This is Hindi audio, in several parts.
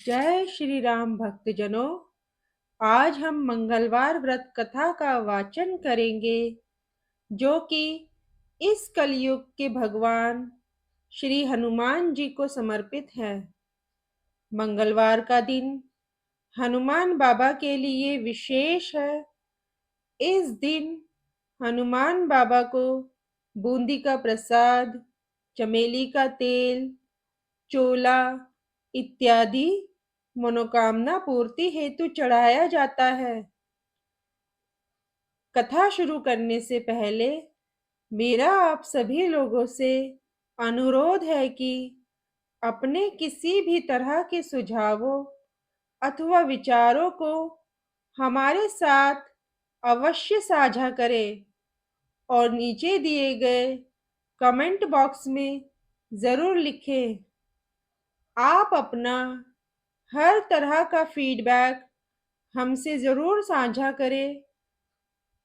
जय श्री राम भक्तजनों। आज हम मंगलवार व्रत कथा का वाचन करेंगे, जो कि इस कलयुग के भगवान श्री हनुमान जी को समर्पित है। मंगलवार का दिन हनुमान बाबा के लिए विशेष है। इस दिन हनुमान बाबा को बूंदी का प्रसाद, चमेली का तेल, चोला इत्यादि मनोकामना पूर्ति हेतु चढ़ाया जाता है। कथा शुरू करने से पहले मेरा आप सभी लोगों से अनुरोध है कि अपने किसी भी तरह के सुझावों अथवा विचारों को हमारे साथ अवश्य साझा करें और नीचे दिए गए कमेंट बॉक्स में ज़रूर लिखें। आप अपना हर तरह का फीडबैक हमसे ज़रूर साझा करें,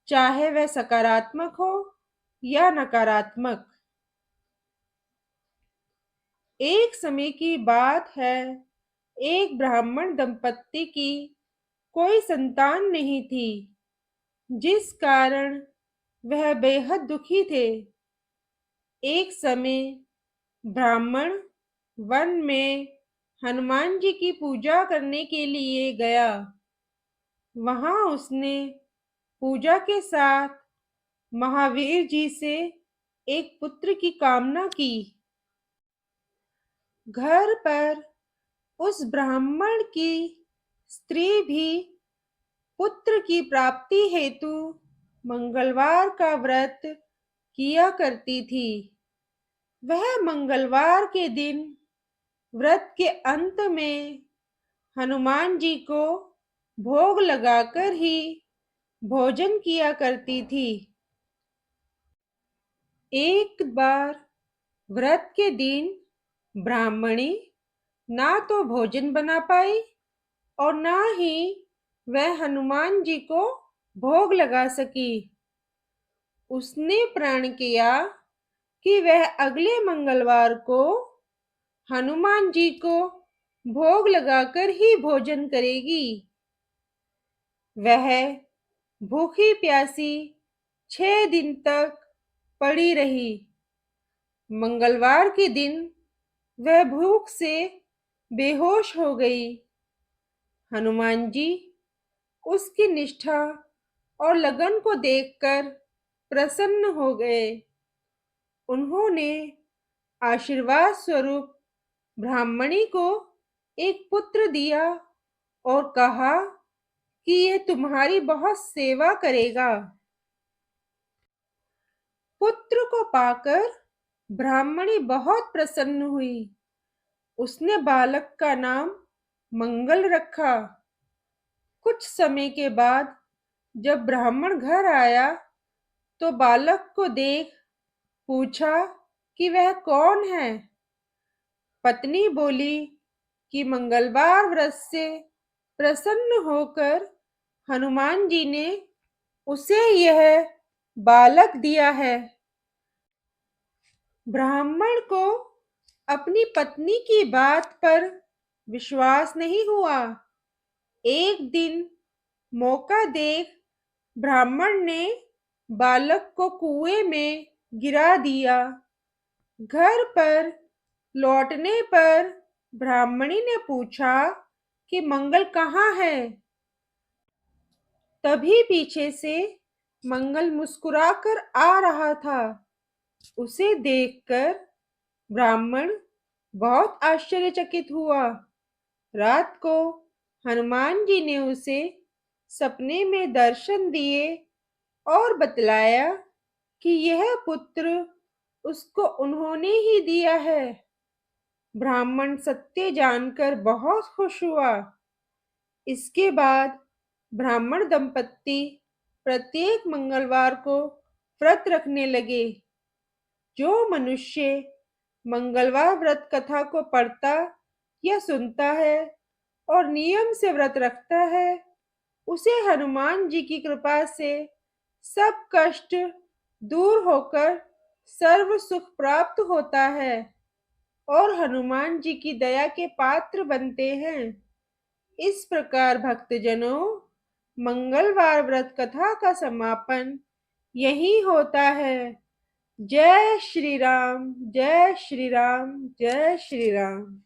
चाहे वह सकारात्मक हो या नकारात्मक। एक समय की बात है, एक ब्राह्मण दंपत्ति की कोई संतान नहीं थी, जिस कारण वह बेहद दुखी थे। एक समय ब्राह्मण वन में हनुमान जी की पूजा करने के लिए गया। वहां उसने पूजा के साथ महावीर जी से एक पुत्र की कामना की। घर पर उस ब्राह्मण की स्त्री भी पुत्र की प्राप्ति हेतु मंगलवार का व्रत किया करती थी। वह मंगलवार के दिन व्रत के अंत में हनुमान जी को भोग लगाकर ही भोजन किया करती थी। एक बार व्रत के दिन ब्राह्मणी ना तो भोजन बना पाई और ना ही वह हनुमान जी को भोग लगा सकी। उसने प्रण किया कि वह अगले मंगलवार को हनुमान जी को भोग लगाकर ही भोजन करेगी। वह भूखी प्यासी 6 दिन तक पड़ी रही। मंगलवार के दिन वह भूख से बेहोश हो गई। हनुमान जी उसकी निष्ठा और लगन को देखकर प्रसन्न हो गए। उन्होंने आशीर्वाद स्वरूप ब्राह्मणी को एक पुत्र दिया और कहा कि यह तुम्हारी बहुत सेवा करेगा। पुत्र को पाकर ब्राह्मणी बहुत प्रसन्न हुई। उसने बालक का नाम मंगल रखा। कुछ समय के बाद जब ब्राह्मण घर आया तो बालक को देख पूछा कि वह कौन है। पत्नी बोली कि मंगलवार व्रत से प्रसन्न होकर हनुमान जी ने उसे यह बालक दिया है। ब्राह्मण को अपनी पत्नी की बात पर विश्वास नहीं हुआ। एक दिन मौका देख ब्राह्मण ने बालक को कुएं में गिरा दिया। घर पर लौटने पर ब्राह्मणी ने पूछा कि मंगल कहाँ है। तभी पीछे से मंगल मुस्कुराकर आ रहा था। उसे देखकर ब्राह्मण बहुत आश्चर्यचकित हुआ। रात को हनुमान जी ने उसे सपने में दर्शन दिए और बतलाया कि यह पुत्र उसको उन्होंने ही दिया है। ब्राह्मण सत्य जानकर बहुत खुश हुआ। इसके बाद ब्राह्मण दंपत्ति प्रत्येक मंगलवार को व्रत रखने लगे। जो मनुष्य मंगलवार व्रत कथा को पढ़ता या सुनता है और नियम से व्रत रखता है, उसे हनुमान जी की कृपा से सब कष्ट दूर होकर सर्व सुख प्राप्त होता है और हनुमान जी की दया के पात्र बनते हैं। इस प्रकार भक्तजनों, मंगलवार व्रत कथा का समापन यही होता है। जय श्री राम, जय श्री राम, जय श्री राम।